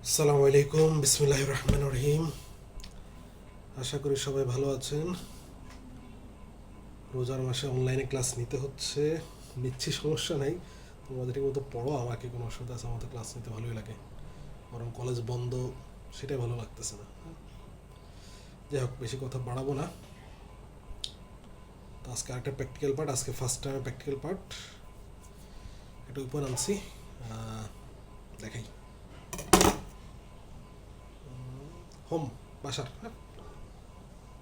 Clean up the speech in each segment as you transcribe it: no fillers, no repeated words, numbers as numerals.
আসসালামু আলাইকুম, বিসমিল্লাহির রহমানির রহিম। আশা করি সবাই ভালো আছেন। রোজার মাসে অনলাইনে ক্লাস নিতে হচ্ছে, নিচ্ছি, সমস্যা নাই। তোমাদের ঠিক মতো পড়ো, আমাকে কোনো অসুবিধা আছে, আমাদের ক্লাস নিতে ভালোই লাগে। বরং কলেজ বন্ধ, সেটাই ভালো লাগতেছে না। যাই হোক, বেশি কথা বাড়াবো না। তো আজকে আরেকটা প্র্যাকটিক্যাল পার্ট, আজকে ফার্স্ট টাইম প্র্যাকটিক্যাল পার্ট। এটা উপর আনছি, দেখাই। হোম, বাসার, হ্যাঁ,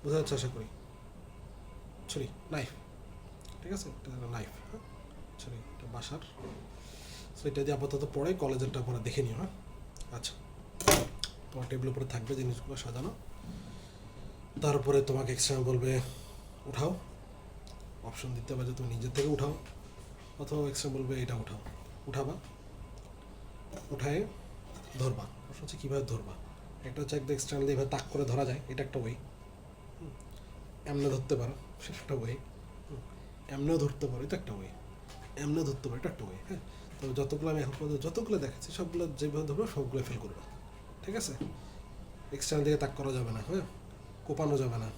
বোঝা যাচ্ছে আশা করি। ছুরি, নাইফ, ঠিক আছে, এটা নাইফ, হ্যাঁ, ছুরি, এটা বাসার। সো এটা দিয়ে আপাতত পড়ে, কলেজেরটা পরে দেখে নিও। হ্যাঁ, আচ্ছা, তোমার টেবিলের উপরে থাকবে জিনিসগুলো সাজানো। তারপরে তোমাকে এক্সট্রা বলবে উঠাও, অপশন দিতে পারে যে তুমি নিজের থেকে উঠাও, অথবা এক্সট্রা বলবে এটা উঠাও। উঠাবা, উঠায় ধরবা। প্রশ্ন হচ্ছে কীভাবে ধরবা। একটা হচ্ছে একদম এক্সটার্নাল এভাবে তাক করে ধরা যায়, এটা একটা ওয়ে। এমনে ধরতে পারো, সেটা একটা ওয়ে। এমনেও ধরতে পারো, এটা একটা ওয়ে। এমনেও ধরতে পারো, এটা একটা ওয়ে। হ্যাঁ, তো যতগুলো আমি এখন পর্যন্ত যতগুলো দেখাচ্ছি সবগুলো যেভাবে ধরবো সবগুলো ফেল করবে, ঠিক আছে। এক্সটার্নাল দিকে তাক করা যাবে না, হ্যাঁ, কোপানো যাবে না,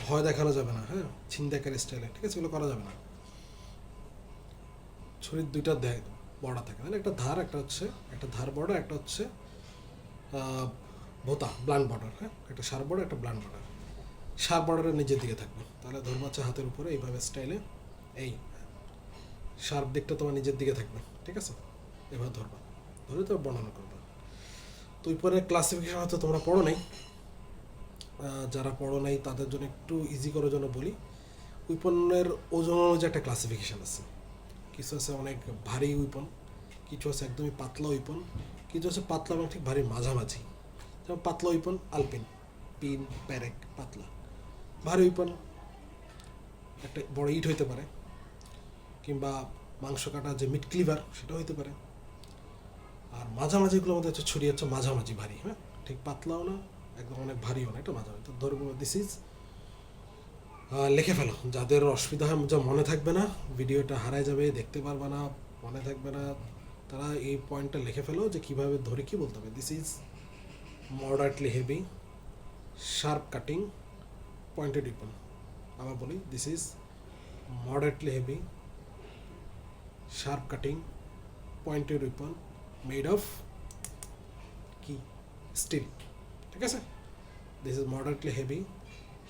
ভয় দেখানো যাবে না, হ্যাঁ, ছিনতাইকারী স্টাইলে, ঠিক আছে, এগুলো করা যাবে না। ছুরির দুইটা বর্ডার থাকে, মানে একটা ধার, একটা হচ্ছে একটা ধার বর্ডার, একটা হচ্ছে ভোতা ব্লান্ড বর্ডার। হ্যাঁ, একটা শার্প বর্ডার, একটা ব্লান্ড বর্ডার। শার্প বর্ডারের নিচের দিকে থাকবে, তাহলে ধরবা হচ্ছে হাতের উপরে এইভাবে স্টাইলে, এই শার্প দিকটা তোমার নিজের দিকে থাকবে, ঠিক আছে। এবার ধরবা, ধরে তো বর্ণনা করবা। তো উপরে ক্লাসিফিকেশন হয়তো তোমরা পড়ো নাই, যারা পড়ো নাই তাদের জন্য একটু ইজি করার জন্য বলি। উইপনের ওজন অনুযায়ী একটা ক্লাসিফিকেশান আছে। কিছু আছে অনেক ভারী উইপন, কিছু আছে একদমই পাতলা উইপন, কিছু আছে পাতলা এবং ঠিক ভারী মাঝামাঝি। যেমন পাতলা উইপন আলপিন, পিন, প্যারেক, পাতলা। ভারী উইপন একটা বড় ইট হইতে পারে, কিংবা মাংস কাটা যে মিট ক্লিভার সেটা হইতে পারে। আর মাঝামাঝিগুলোর মধ্যে হচ্ছে ছুরি হচ্ছে মাঝামাঝি ভারী, হ্যাঁ, ঠিক পাতলাও না একদম অনেক ভারীও না, এটা মাঝামাঝি। তো ধরবো দিস ইজ, লিখে ফেলো। যাদের অসুবিধা হয়, যা মনে থাকবে না, ভিডিওটা হারায় যাবে, দেখতে পারবে না, মনে থাকবে না, তারা এই পয়েন্টটা লিখে ফেলো যে কীভাবে ধরে কী বলতে হবে। This is moderately heavy, sharp cutting, pointed weapon. আবার বলি, this is moderately heavy, sharp cutting, pointed weapon, made of কি, স্টিল, ঠিক আছে। This is moderately heavy,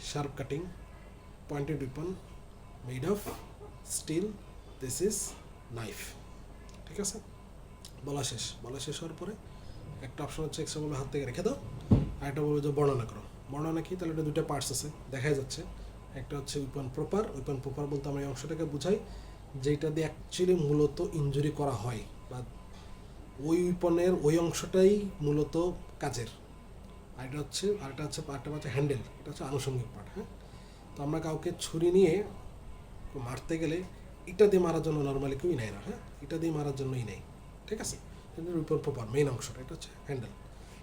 sharp cutting, pointed weapon, made of steel, this is knife, ঠিক আছে। বলা শেষ, বলা শেষ হওয়ার পরে একটা অপশন হচ্ছে এক্সট্রা বলবে হাত থেকে রেখে দাও, আর একটা বলবে যে বর্ণনা করো। বর্ণনা কি, তাহলে এটা দুটো পার্টস আছে, দেখাই যাচ্ছে। একটা হচ্ছে উইপন প্রপার। উইপন প্রপার বলতে আমরা এই অংশটাকে বুঝাই যেটা দিয়ে অ্যাকচুয়ালি মূলত ইনজুরি করা হয়, বা ওই উইপনের ওই অংশটাই মূলত কাজের। আর এটা হচ্ছে আরেকটা হচ্ছে হ্যান্ডেল, এটা হচ্ছে আনুষঙ্গিক পার্ট। হ্যাঁ, তো আমরা কাউকে ছুরি নিয়ে মারতে গেলে এটা দিয়ে মারার জন্য নর্মালি কেউই নেয় না। হ্যাঁ, এটা দিয়ে মারার জন্যই নেই, ঠিক আছে। উইপন প্রপার মেইন অংশটা, এটা হচ্ছে হ্যান্ডেল।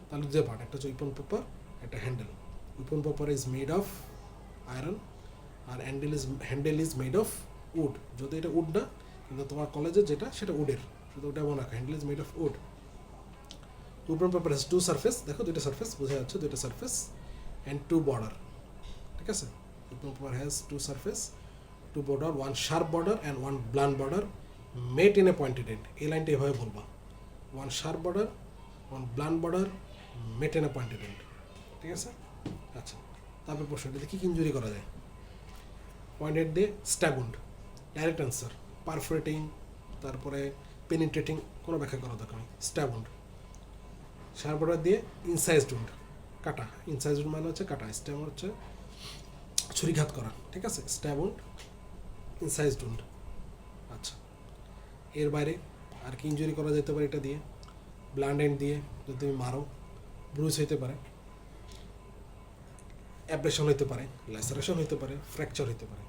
তাহলে যে পার্ট, একটা হচ্ছে উইপন প্রপার, একটা handle. Weapon proper is made of iron, আর handle is made of wood. যদি এটা উড না, কিন্তু তোমার কলেজে যেটা সেটা উডের, শুধু ওটা মনে রাখো, handle is made of would. Weapon proper has two surface, দেখো দুইটা সারফেস বোঝা যাচ্ছে, দুইটা সারফেস অ্যান্ড টু বর্ডার, ঠিক আছে। Weapon proper has two surface, two border, one sharp border and one blunt border, met in a pointed end. এই লাইনটা এভাবে বলবা, one sharp border, one blunt border, met in a pointed end, ঠিক আছে। আচ্ছা, তারপরে প্রশ্নটাতে কী ইঞ্জুরি করা যায়। পয়েন্টেড দিয়ে স্ট্যাগুন্ড, ডাইরেক্ট অ্যান্সার। পারফোরেটিং, তারপরে পেনিট্রেটিং, কোনো ব্যাখ্যা করা দরকার নেই, স্ট্যাগুন্ড। শার্প বর্ডার দিয়ে ইনসাইজড উন্ড, কাটা। ইনসাইজড উন্ড মানে হচ্ছে কাটা, স্ট্যাব হচ্ছে ছুরিঘাত করা, ঠিক আছে। Stab wound, incised wound. আচ্ছা, এর বাইরে আর কি ইঞ্জুরি করা যেতে পারে এটা দিয়ে। ব্লান্ড এন্ড দিয়ে যদি তুমি মারো, ব্রুজ হইতে পারে, অ্যাব্রেশন হইতে পারে, ল্যাসারেশন হইতে পারে, ফ্র্যাকচার হইতে পারে।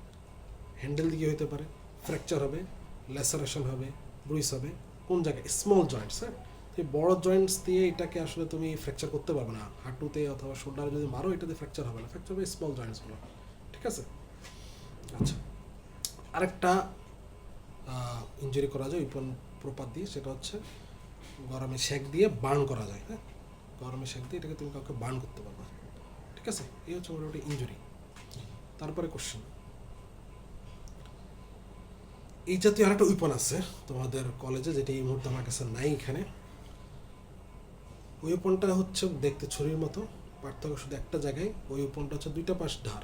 হ্যান্ডেল দিয়ে হইতে পারে, ফ্র্যাকচার হবে, ল্যাসারেশন হবে, ব্রুইস হবে। কোন জায়গায়, স্মল জয়েন্টস। হ্যাঁ, এই বড় জয়েন্টস দিয়ে এটাকে আসলে তুমি ফ্র্যাকচার করতে পারবে না। হাঁটুতে অথবা শোল্ডারে যদি মারো, এটাতে ফ্র্যাকচার হবে না, ফ্র্যাকচার হবে স্মল জয়েন্টসগুলো, ঠিক আছে। আচ্ছা, আরেকটা ইঞ্জুরি করা যায় উইপন প্রপার দিয়ে, সেটা হচ্ছে গরমে শেক দিয়ে বার্ন করা যায়। হ্যাঁ, গরমে সেঁক দিয়ে এটাকে তুমি কাউকে বার্ন করতে পারবা, ঠিক আছে? এই হচ্ছে মোটামুটি ইনজুরি। তারপরে কোশ্চেন, এই জাতীয় আরেকটা উইপন আছে তোমাদের কলেজে, যেটি এই মুহূর্তে আমার কাছে নাই এখানে। ওই উইপনটা হচ্ছে দেখতে ছুরির মতো, পার্থক্য শুধু একটা জায়গায়, ওই উইপনটা হচ্ছে দুইটা পাশ ধার,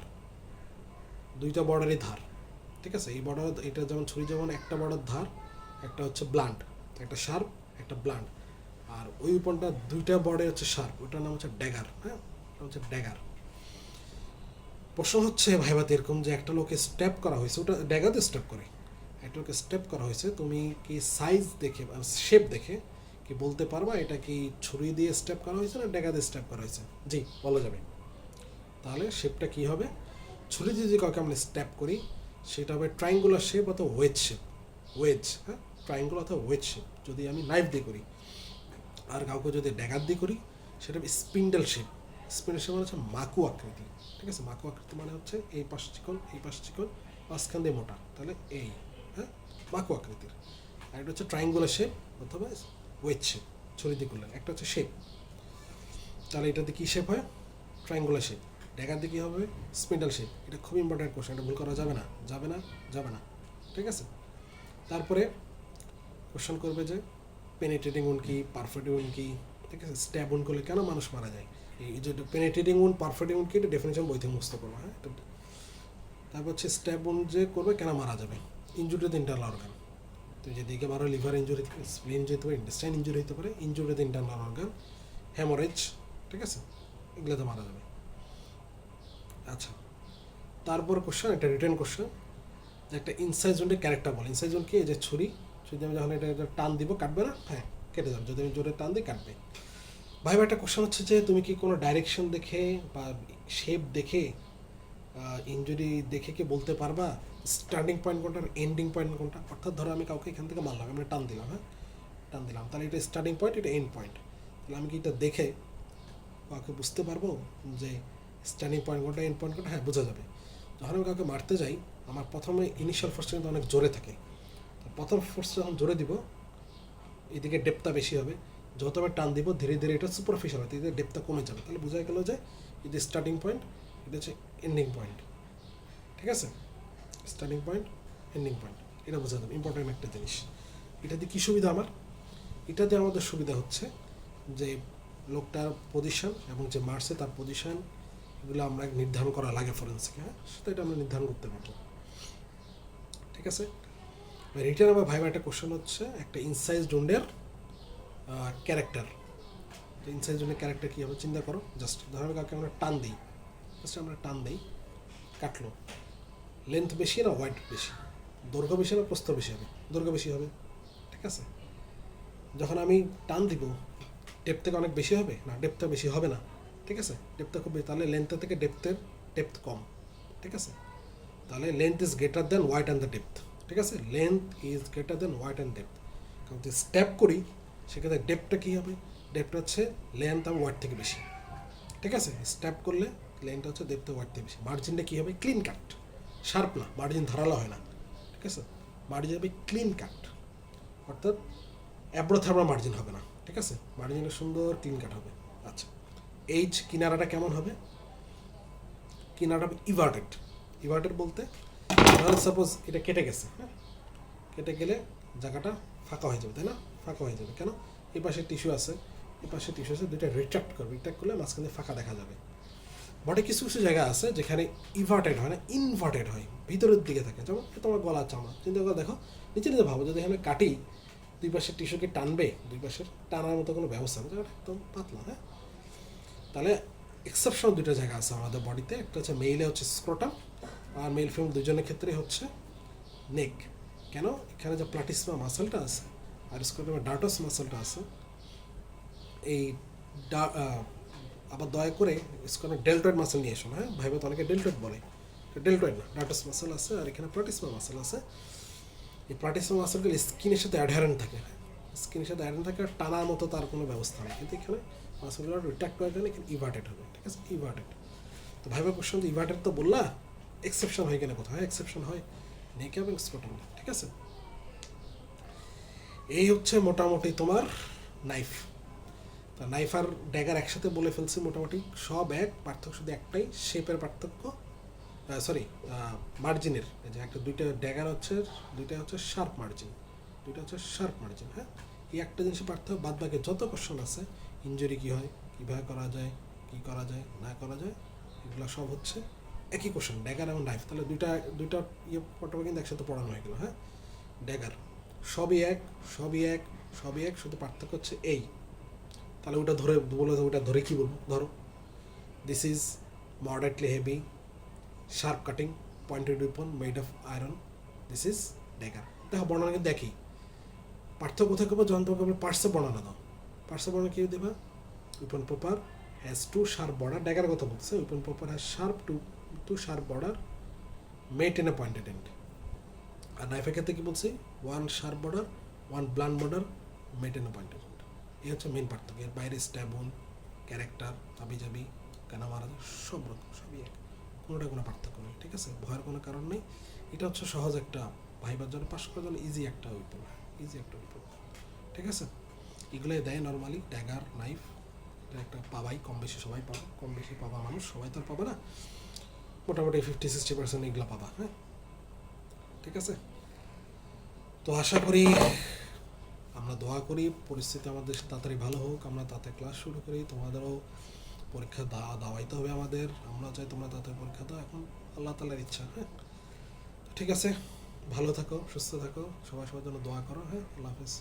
দুইটা বর্ডারই ধার, ঠিক আছে? এই বর্ডার, এটা যেমন ছুরি যেমন একটা বর্ডার ধার, একটা হচ্ছে ব্লান্ট, একটা শার্প একটা ব্লান্ট, আর ওই উইপনটা দুইটা বর্ডারে হচ্ছে শার্প, ওটার নাম হচ্ছে ড্যাগার। হ্যাঁ, ওটা হচ্ছে ড্যাগার। প্রশ্ন হচ্ছে ভাইবাতে এরকম যে একটা লোকে স্টেপ করা হয়েছে, ওটা ড্যাগাতে স্টেপ করে, একটা লোকে স্টেপ করা হয়েছে, তুমি কি সাইজ দেখে শেপ দেখে কি বলতে পারবা এটা কি ছুরি দিয়ে স্টেপ করা হয়েছে না ড্যাগা দিয়ে স্টেপ করা হয়েছে? জি, বলা যাবে। তাহলে শেপটা কি হবে? ছুরি দিয়ে যদি কাউকে আমরা স্টেপ করি সেটা হবে ট্রায়াঙ্গুলার শেপ অথবা ওয়েজ শেপ, ওয়েজ, হ্যাঁ, ট্রায়াঙ্গুলার অথবা ওয়েজ শেপ যদি আমি নাইফ দিয়ে করি। আর কাউকে যদি ড্যাগার দিয়ে করি সেটা হবে স্পিন্ডেল শেপ। স্পিন্ডেল শেপ মানে হচ্ছে মাকু আকৃতি, ঠিক আছে? মাকু আকৃতি মানে হচ্ছে এই পাশ চিকন, এই পাশ চিকন, মাঝখান দিয়ে মোটা, তাহলে এই, হ্যাঁ, মাকু আকৃতির। আর এটা হচ্ছে ট্রায়াঙ্গুলার শেপ অথবা ওয়েজ শেপ, ছুরি দিয়ে করলেন। একটা হচ্ছে শেপ, তাহলে এটাতে কী শেপ হয়? Triangular shape. ড্যাগার দিয়ে কী হবে? Spindle shape. এটা খুব ইম্পর্টেন্ট কোশ্চেন, এটা ভুল করা যাবে না, যাবে না, যাবে না, ঠিক আছে? তারপরে কোশ্চেন করবে যে পেনিট্রেটিং উন্ড কি, পারফেক্ট উন্ড কি, ঠিক আছে? স্ট্যাব উন্ড করলে কেন মানুষ মারা যায়, এই যে পেনিট্রেটিং উন্ড, পারফেক্ট উন্ড কি, এটা ডেফিনেশন বই থেকে মুখস্থ করবো। হ্যাঁ, তারপর হচ্ছে স্ট্যাব উন্ড যে করবে কেন মারা যাবে, ইনজুরি টু ইন্টারনাল অর্গান, তুমি যেদিকে মারো, লিভার ইঞ্জুরি, স্প্লিন ইঞ্জুরি হতে পারে, ইন্টেস্টাইন ইঞ্জুরি হতে পারে, injury to internal organ, haemorrhage, ঠিক আছে? এগুলোতে মারা যাবে। আচ্ছা, তারপর কোশ্চেন, একটা রিটার্ন কোশ্চেন, যে একটা ইনসাইজনের ক্যারেক্টার বলে। ইনসাইজন কি? এই যে ছুরি, যদি আমি যখন এটা টান দিব কাটবে না? হ্যাঁ, কেটে যাবে, যদি আমি জোরে টান দিই কাটবে। ভাই একটা কোশ্চেন হচ্ছে যে তুমি কি কোনো ডাইরেকশন দেখে বা শেপ দেখে, ইনজুরি দেখে কি বলতে পারবা স্টার্টিং পয়েন্ট কোনটা আর এন্ডিং পয়েন্ট কোনটা? অর্থাৎ ধরো আমি কাউকে এখান থেকে মারলাম, আমি টান দিলাম, হ্যাঁ, টান দিলাম, তাহলে এটা স্টার্টিং পয়েন্ট, এটা এন্ড পয়েন্ট। তাহলে আমি কি এটা দেখে কাউকে বুঝতে পারবো যে স্টার্টিং পয়েন্ট কোনটা, এন্ড পয়েন্ট কোনটা? হ্যাঁ, বোঝা যাবে। যখন আমি কাউকে মারতে যাই, আমার প্রথমে ইনিশিয়াল ফোর্সটা কিন্তু অনেক জোরে থাকে, প্রথম ফোর্সটা যখন জোরে দিব এদিকে ডেপটা বেশি হবে, যত আমি টান দিব ধীরে ধীরে এটা সুপারফিশিয়াল হবে, এদিকে ডেপটা কমে যাবে। তাহলে বোঝা গেল যে এটা স্টার্টিং পয়েন্ট, এটা হচ্ছে এন্ডিং পয়েন্ট, ঠিক আছে? স্টার্টিং পয়েন্ট, এন্ডিং পয়েন্ট, এটা বোঝা যাবে, ইম্পর্টেন্ট একটা জিনিস। এটাতে কী সুবিধা আমার? এটাতে আমাদের সুবিধা হচ্ছে যে লোকটার পজিশন এবং যে মারছে তার পজিশন, এগুলো আমরা নির্ধারণ করা লাগে ফরেন্সিকে, হ্যাঁ, সেটা এটা আমরা নির্ধারণ করতে পারবো, ঠিক আছে? রিটার্ন আমার ভাইবা একটা কোশ্চেন হচ্ছে একটা ইনসাইজ জোনের ক্যারেক্টার। ইনসাইজ জোনের ক্যারেক্টার কী হবে চিন্তা করো। জাস্ট ধরো কাউকে আমরা টান দিই, জাস্ট আমরা টান দিই, কাটলো, লেন্থ বেশি না ওয়াইড বেশি, দৈর্ঘ্য বেশি না প্রস্থ বেশি হবে? দৈর্ঘ্য বেশি হবে, ঠিক আছে? যখন আমি টান দিব ডেপথ থেকে অনেক বেশি হবে না? ডেপথটা বেশি হবে না, ঠিক আছে? ডেপথটা খুব বেশি, তাহলে লেন্থের থেকে ডেপথ কম, ঠিক আছে? তাহলে length is greater than wide and the depth, ঠিক আছে? Length is greater than wide and depth. কারণ যদি স্টেপ করি সেক্ষেত্রে ডেপথটা কী হবে? ডেপথটা হচ্ছে লেন্থ এবং ওয়াইড থেকে বেশি, ঠিক আছে? স্টেপ করলে লেন্থটা হচ্ছে ডেপথ ওয়াইড থেকে বেশি। মার্জিনটা কী হবে? ক্লিন কাট, শার্প না, মার্জিন ধারালো হয় না, ঠিক আছে? মার্জিন হবে ক্লিন কাট, অর্থাৎ অ্যাব্রো থার্মা মার্জিন হবে না, ঠিক আছে? মার্জিনটা সুন্দর ক্লিন কাট হবে। আচ্ছা, এইচ কিনারাটা কেমন হবে? কিনারাটা হবে ইভার্টেড। ইভার্টেড বলতে ধরো সাপোজ এটা কেটে গেছে, হ্যাঁ, কেটে গেলে জায়গাটা ফাঁকা হয়ে যাবে, তাই না? ফাঁকা হয়ে যাবে কেন? এই পাশে টিস্যু আছে, এই পাশে টিস্যু আছে, দুইটা রিট্রাক্ট করবে, রিট্রাক্ট করলে মাঝখানে ফাঁকা দেখা যাবে। বটে কিছু কিছু জায়গা আছে যেখানে ইভার্টেড হয় না, ইনভার্টেড হয়, ভিতরের দিকে থাকে, যেমন তোমার গলার চামড়া, চিন্তা করে দেখো, নিচে নিচে ভাবো, যদি এখানে কাটি দুই পাশের টিস্যুকে টানবে, দুই পাশের টানার মতো কোনো ব্যবস্থা নেই, জায়গাটা একদম পাতলা, হ্যাঁ? তাহলে এক্সেপশন দুটো জায়গা আছে আমাদের বডিতে, একটা হচ্ছে মেইলে হচ্ছে স্ক্রোটাম, আর মেল ফিমেল দুজনের ক্ষেত্রে হচ্ছে নেক। কেন? এখানে যে প্লাটিসমা মাসেলটা আছে আর স্ক্রোটামের ডার্টাস মাসেলটা আছে, এই আবার দয়া করে স্ক্রোটামের ডেল্টয়েড মাসেল নিয়ে এসো না, হ্যাঁ? ভাইবা তো অনেকে ডেল্টয়েড বলে, ডেল্টয়েড না, ডার্টাস মাসেল আছে, আর এখানে প্লাটিসমা মাসেল আছে। এই প্লাটিসমা মাসেলগুলো স্কিনের সাথে অ্যাডহারেন্ট থাকে, স্কিনের সাথে অ্যাডহারেন্ট থাকে, আর টানার মতো তার কোনো ব্যবস্থা নেই, কিন্তু এখানে মাসেলগুলো রিট্রাক্ট করার জন্য এখানে ইভার্টেড হবে, ঠিক আছে? ইভার্টেড। তো ভাইবা কোশ্চেন, তো ইভার্টেড তো বললা, এক্সেপশন হয় কেন? কোথায় এক্সেপশন হয়? নেক এবং স্ক্রোটাম, ঠিক আছে? এই হচ্ছে মোটামুটি তোমার নাইফ। তা নাইফ আর ড্যাগার একসাথে বলে ফেলছি মোটামুটি সব এক, পার্থক্য শুধু একটাই, শেপের পার্থক্য, সরি মার্জিনের। এই যে একটা দুইটা ড্যাগার হচ্ছে, দুইটা হচ্ছে শার্প মার্জিন, দুইটা হচ্ছে শার্প মার্জিন। হ্যাঁ, এই একটা জিনিসের পার্থক্য, বাদ বাকি যত কোশ্চেন আছে, ইনজুরি কী হয়, কীভাবে করা যায়, কী করা যায় না করা যায়, এগুলো সব হচ্ছে একই কোশ্চেন, ড্যাগার এবং নাইফ। তাহলে দুইটা দুইটা ইয়ে পটবে কিন্তু একসাথে পড়ানো হয়ে গেলো। হ্যাঁ, ড্যাগার সবই এক, সবই এক, সবই এক, শুধু পার্থক্য হচ্ছে এই। তাহলে ওটা ধরে বলে, ওটা ধরে কী বলবো, ধরো this is moderately heavy sharp cutting pointed weapon made of iron, this is dagger. দেখো বর্ণনা কিন্তু দেখি, পার্থক্য কোথায় করবো, যখন তোমাকে পার্টসে বর্ণনা দাও, পার্টসে বর্ণনা কী দেবা, weapon proper has to sharp border, dagger কথা বলছে, weapon proper has sharp to sharp border met in a pointed end. আর নাইফের ক্ষেত্রে কী বলছি, one sharp border, one blunt border, met in a pointed end. এই হচ্ছে মেন পার্থক্য। এর বাইরে স্ট্যাবন, ক্যারেক্টার, আবি যাবি, কানা মারা, সব রকম সবই এক, কোনোটা কোনো পার্থক্য নেই। ঠিক আছে, ভয়ের কোনো কারণ নেই। এটা হচ্ছে সহজ একটা, ভাইবার জন্য পাস করার জন্য ইজি একটা উইপন, ইজি একটা উইপন। ঠিক আছে, এগুলোই দেয় নর্মালি, ড্যাগার, নাইফ, এটা একটা পাবাই, কম বেশি সবাই পাবা, কম বেশি পাবা মানুষ, সবাই তো আর পাবে না, মোটামুটি 50-60% এগুলো পাবা। হ্যাঁ, ঠিক আছে। তো আশা করি, আমরা দোয়া করি পরিস্থিতি আমাদের তাড়াতাড়ি ভালো হোক, আমরা তাতে ক্লাস শুরু করি, তোমাদেরও পরীক্ষা দাওয়াইতে হবে আমাদের, আমরা চাই তোমরা তাড়াতাড়ি পরীক্ষা দাও, এখন আল্লাহ তাআলার ইচ্ছা। হ্যাঁ, ঠিক আছে, ভালো থাকো, সুস্থ থাকো, সবাই সবার জন্য দোয়া করো। হ্যাঁ, আল্লাহ হাফেজ।